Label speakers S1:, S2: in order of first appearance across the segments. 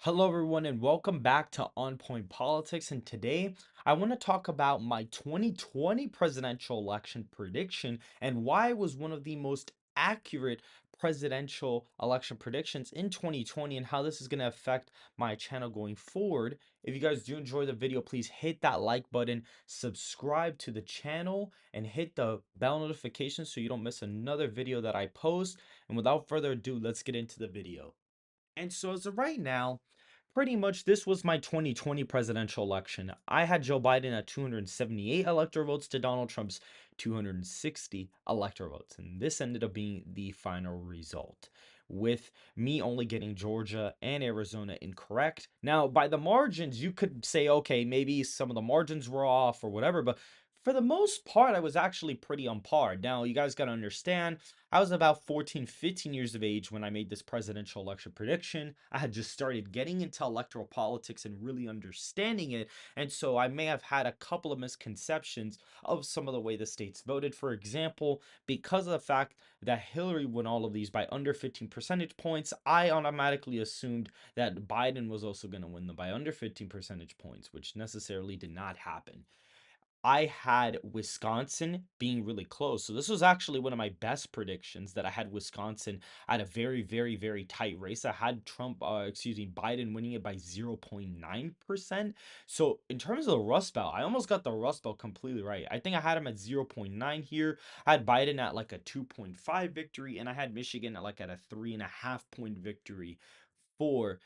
S1: Hello, everyone, and welcome back to On Point Politics. And today I want to talk about my 2020 presidential election prediction and why it was one of the most accurate presidential election predictions in 2020 and how this is going to affect my channel going forward. If you guys do enjoy the video, please hit that like button, subscribe to the channel, and hit the bell notification so you don't miss another video that I post. And without further ado, let's get into the video. And so as of right now, pretty much this was my 2020 presidential election. I had Joe Biden at 278 electoral votes to Donald Trump's 260 electoral votes. And this ended up being the final result, with me only getting Georgia and Arizona incorrect. Now, by the margins, you could say, okay, maybe some of the margins were off or whatever, but for the most part, I was actually pretty on par. Now, you guys got to understand, I was about 14, 15 years of age when I made this presidential election prediction. I had just started getting into electoral politics and really understanding it. And so I may have had a couple of misconceptions of some of the way the states voted. For example, because of the fact that Hillary won all of these by under 15 percentage points, I automatically assumed that Biden was also going to win them by under 15 percentage points, which necessarily did not happen. I had Wisconsin being really close. So this was actually one of my best predictions, that I had Wisconsin at a very, very, very tight race. I had Biden winning it by 0.9%. So in terms of the Rust Belt, I almost got the Rust Belt completely right. I think I had him at 0.9 here. I had Biden at like a 2.5 victory, and I had Michigan at like at a 3.5 point victory for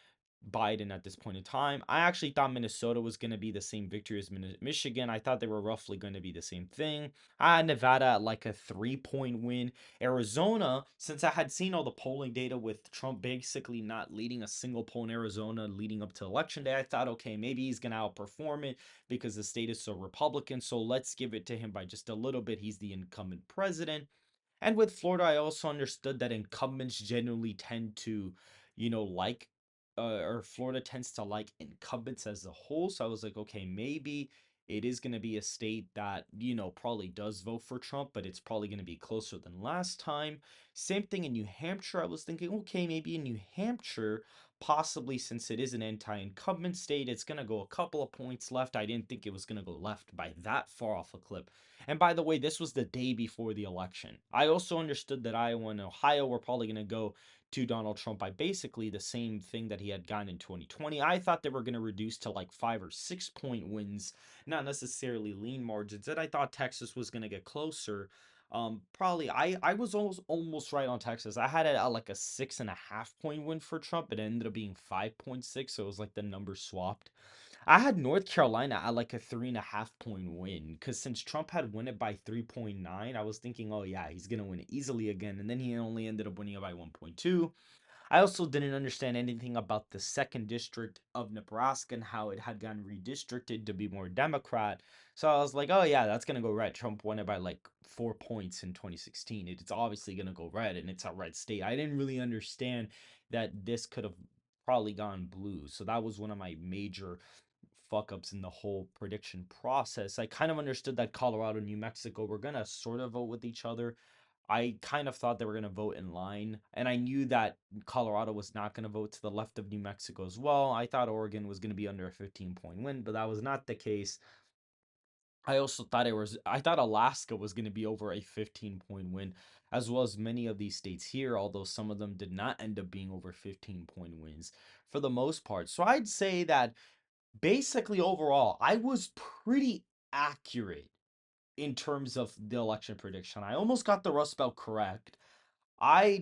S1: Biden at this point in time. I actually thought Minnesota was going to be the same victory as Michigan. I thought they were roughly going to be the same thing. I had Nevada at like a 3 point win. Arizona, since I had seen all the polling data with Trump basically not leading a single poll in Arizona leading up to election day, I thought, okay, maybe he's going to outperform it because the state is so Republican. So let's give it to him by just a little bit. He's the incumbent president. And with Florida, I also understood that incumbents generally tend to, like, or Florida tends to like incumbents as a whole. So I was like, okay, maybe it is going to be a state that, probably does vote for Trump, but it's probably going to be closer than last time. Same thing in New Hampshire. I was thinking, okay, maybe in New Hampshire, possibly since it is an anti-incumbent state, it's going to go a couple of points left. I didn't think it was going to go left by that far off a clip. And by the way, this was the day before the election. I also understood that Iowa and Ohio were probably going to go to Donald Trump by basically the same thing that he had gotten in 2020. I thought they were going to reduce to like 5 or 6 point wins, not necessarily lean margins. And I thought Texas was going to get closer. Probably I was almost right on Texas. I had it at like a 6.5 point win for Trump. It ended up being 5.6, so it was like the number swapped. I had North Carolina at like a 3.5 point win because since Trump had won it by 3.9, I was thinking, oh yeah, he's gonna win it easily again, and then he only ended up winning it by 1.2. I also didn't understand anything about the second district of Nebraska and how it had gotten redistricted to be more Democrat. So I was like, oh yeah, that's gonna go red. Trump won it by like 4 points in 2016. It's obviously gonna go red, and it's a red state. I didn't really understand that this could have probably gone blue. So that was one of my major fuck ups in the whole prediction process. I kind of understood that Colorado and New Mexico were gonna sort of vote with each other. I kind of thought they were going to vote in line, and I knew that Colorado was not going to vote to the left of New Mexico as well. I thought Oregon was going to be under a 15 point win, but that was not the case. I also thought I thought Alaska was going to be over a 15 point win, as well as many of these states here, although some of them did not end up being over 15 point wins for the most part. So I'd say that basically overall, I was pretty accurate in terms of the election prediction. I almost got the Rust Belt correct.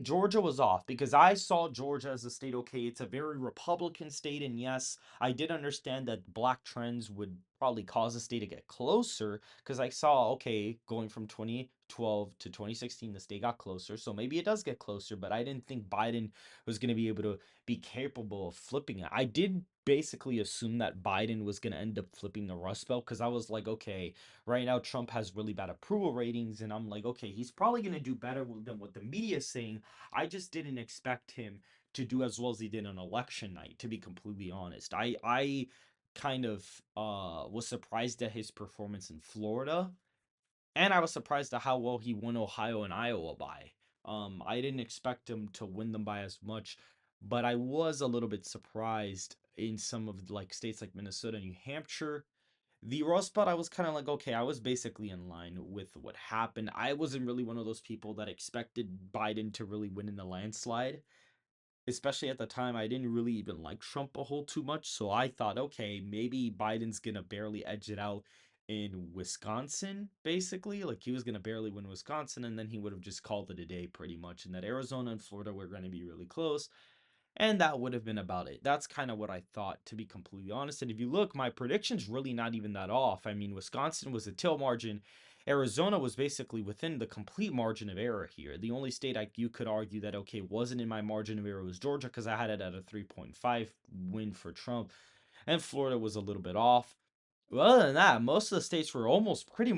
S1: Georgia was off because I saw Georgia as a state. Okay, it's a very Republican state, and yes, I did understand that black trends would probably cause the state to get closer because I saw, okay, going from 2012 to 2016, the state got closer, so maybe it does get closer, but I didn't think Biden was going to be able to be capable of flipping it. I did basically assume that Biden was going to end up flipping the Rust Belt because I was like, okay, right now Trump has really bad approval ratings, and I'm like, okay, he's probably going to do better than what the media is saying. I just didn't expect him to do as well as he did on election night, to be completely honest. I kind of was surprised at his performance in Florida, and I was surprised at how well he won Ohio and Iowa by. I didn't expect him to win them by as much, but I was a little bit surprised in some of like states like Minnesota, New Hampshire. The Rust spot, I was kind of like, okay, I was basically in line with what happened. I wasn't really one of those people that expected Biden to really win in the landslide. Especially at the time, I didn't really even like Trump a whole too much. So I thought, okay, maybe Biden's gonna barely edge it out in Wisconsin, basically. Like he was gonna barely win Wisconsin, and then he would have just called it a day pretty much. And that Arizona and Florida were gonna be really close. And that would have been about it. That's kind of what I thought, to be completely honest. And if you look, my prediction's really not even that off. I mean, Wisconsin was a till margin. Arizona was basically within the complete margin of error here. The only state you could argue that, okay, wasn't in my margin of error was Georgia because I had it at a 3.5 win for Trump. And Florida was a little bit off. Well, other than that, most of the states were almost pretty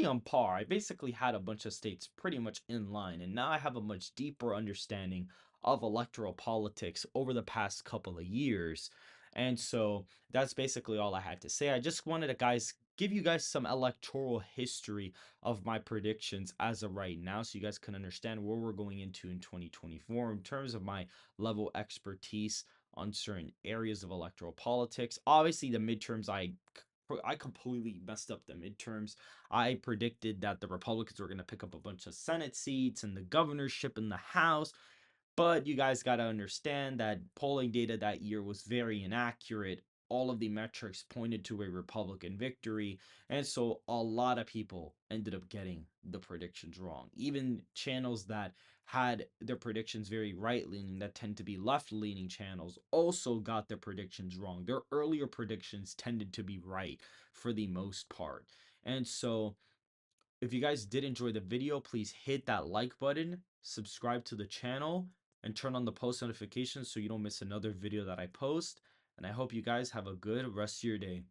S1: on par. I basically had a bunch of states pretty much in line, and now I have a much deeper understanding of electoral politics over the past couple of years. And so that's basically all I had to say. I just wanted to give you guys some electoral history of my predictions as of right now so you guys can understand where we're going into in 2024 in terms of my level expertise on certain areas of electoral politics. Obviously, the midterms I completely messed up the midterms. I predicted that the Republicans were going to pick up a bunch of Senate seats and the governorship in the House. But you guys got to understand that polling data that year was very inaccurate. All of the metrics pointed to a Republican victory. And so a lot of people ended up getting the predictions wrong. Even channels that had their predictions very right leaning, that tend to be left leaning channels, also got their predictions wrong. Their earlier predictions tended to be right for the most part. And so if you guys did enjoy the video, please hit that like button, subscribe to the channel, and turn on the post notifications so you don't miss another video that I post. And I hope you guys have a good rest of your day.